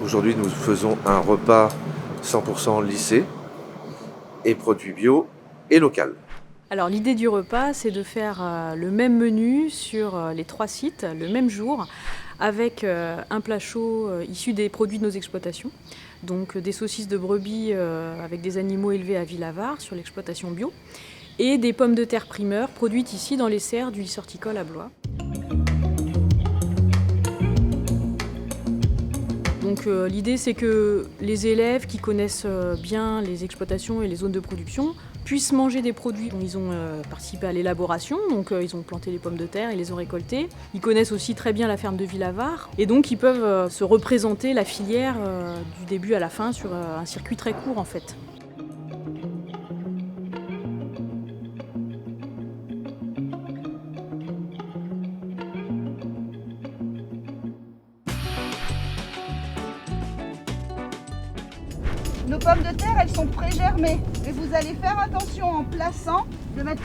Aujourd'hui, nous faisons un repas 100% lycée et produits bio et local. Alors l'idée du repas, c'est de faire le même menu sur les 3 sites, le même jour, avec un plat chaud issu des produits de nos exploitations. Donc des saucisses de brebis avec des animaux élevés à Villavard sur l'exploitation bio, et des pommes de terre primeurs produites ici dans les serres du lycée horticole à Blois. Donc l'idée, c'est que les élèves qui connaissent bien les exploitations et les zones de production puissent manger des produits dont ils ont participé à l'élaboration. Donc ils ont planté les pommes de terre, ils les ont récoltées. Ils connaissent aussi très bien la ferme de Villavard. Et donc ils peuvent se représenter la filière du début à la fin sur un circuit très court en fait. Nos pommes de terre, elles sont pré-germées. Et vous allez faire attention en plaçant de mettre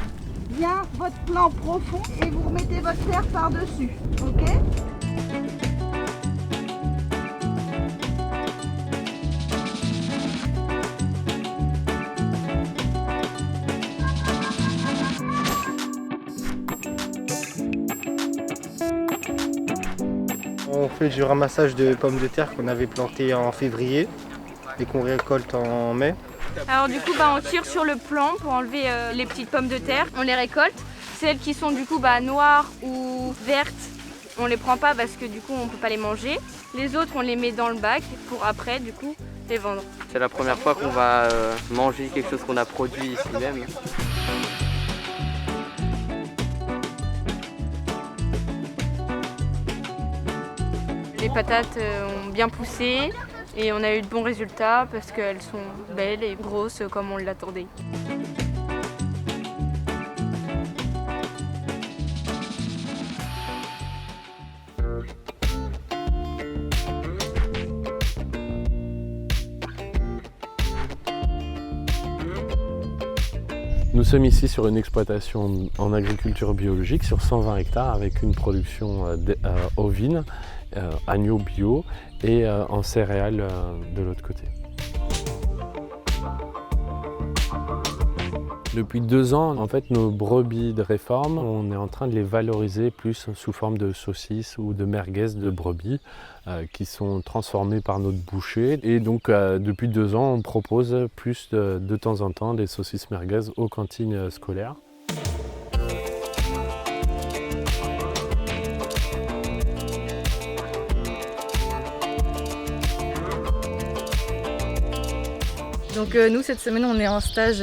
bien votre plant profond et vous remettez votre terre par-dessus. Ok ? On fait du ramassage de pommes de terre qu'on avait plantées en février et qu'on récolte en mai. Alors du coup on tire sur le plant pour enlever les petites pommes de terre, on les récolte. Celles qui sont du coup noires ou vertes, on les prend pas parce que du coup on peut pas les manger. Les autres on les met dans le bac pour après du coup les vendre. C'est la première fois qu'on va manger quelque chose qu'on a produit ici même. Les patates ont bien poussé et on a eu de bons résultats parce qu'elles sont belles et grosses comme on l'attendait. Nous sommes ici sur une exploitation en agriculture biologique sur 120 hectares avec une production ovine, agneau bio et en céréales de l'autre côté. Depuis 2 ans, en fait, nos brebis de réforme, on est en train de les valoriser plus sous forme de saucisses ou de merguez de brebis qui sont transformées par notre boucher. Et donc, depuis 2 ans, on propose plus de temps en temps des saucisses merguez aux cantines scolaires. Donc nous, cette semaine, on est en stage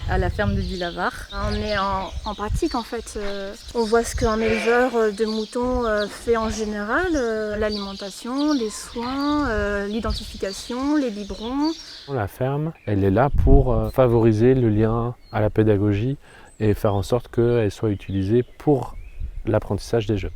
à la ferme de Villavard. On est en pratique en fait. On voit ce qu'un éleveur de moutons fait en général, l'alimentation, les soins, l'identification, les biberons. La ferme, elle est là pour favoriser le lien à la pédagogie et faire en sorte qu'elle soit utilisée pour l'apprentissage des jeunes.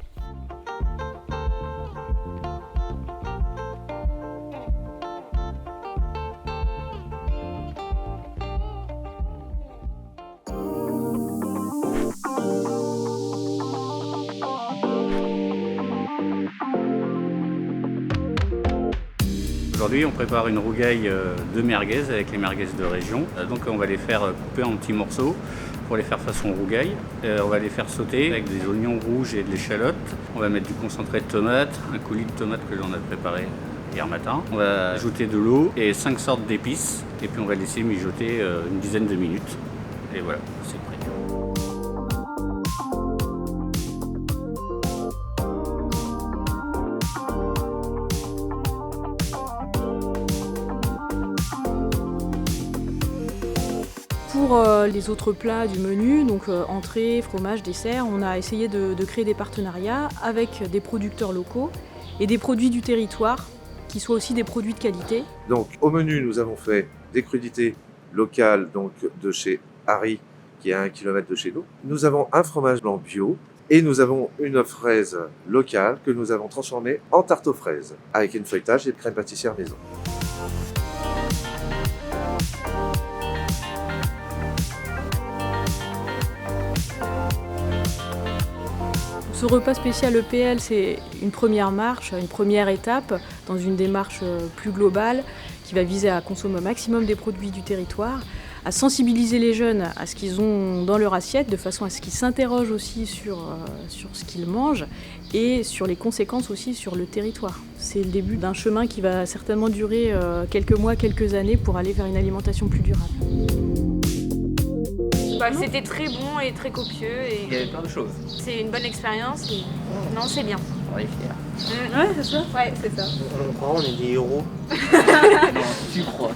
Aujourd'hui, on prépare une rougaille de merguez avec les merguez de région. Donc on va les faire couper en petits morceaux pour les faire façon rougaille. On va les faire sauter avec des oignons rouges et de l'échalote. On va mettre du concentré de tomate, un coulis de tomate que l'on a préparé hier matin. On va ajouter de l'eau et 5 sortes d'épices. Et puis on va laisser mijoter une dizaine de minutes. Et voilà, c'est prêt. Pour les autres plats du menu, donc entrée, fromage, dessert, on a essayé de créer des partenariats avec des producteurs locaux et des produits du territoire qui soient aussi des produits de qualité. Donc au menu, nous avons fait des crudités locales donc, de chez Harry, qui est à 1 km de chez nous. Nous avons un fromage blanc bio et nous avons une fraise locale que nous avons transformée en tarte aux fraises avec une feuilletage et de crème pâtissière maison. Ce repas spécial EPL, c'est une première marche, une première étape dans une démarche plus globale qui va viser à consommer au maximum des produits du territoire, à sensibiliser les jeunes à ce qu'ils ont dans leur assiette, de façon à ce qu'ils s'interrogent aussi sur ce qu'ils mangent et sur les conséquences aussi sur le territoire. C'est le début d'un chemin qui va certainement durer quelques mois, quelques années pour aller vers une alimentation plus durable. C'était très bon et très copieux. Et Il y avait plein de choses. c'est une bonne expérience. Et... Non, c'est bien. On est fiers. Ouais, c'est ça. Ouais, c'est ça. On croit, on est des héros. Tu crois.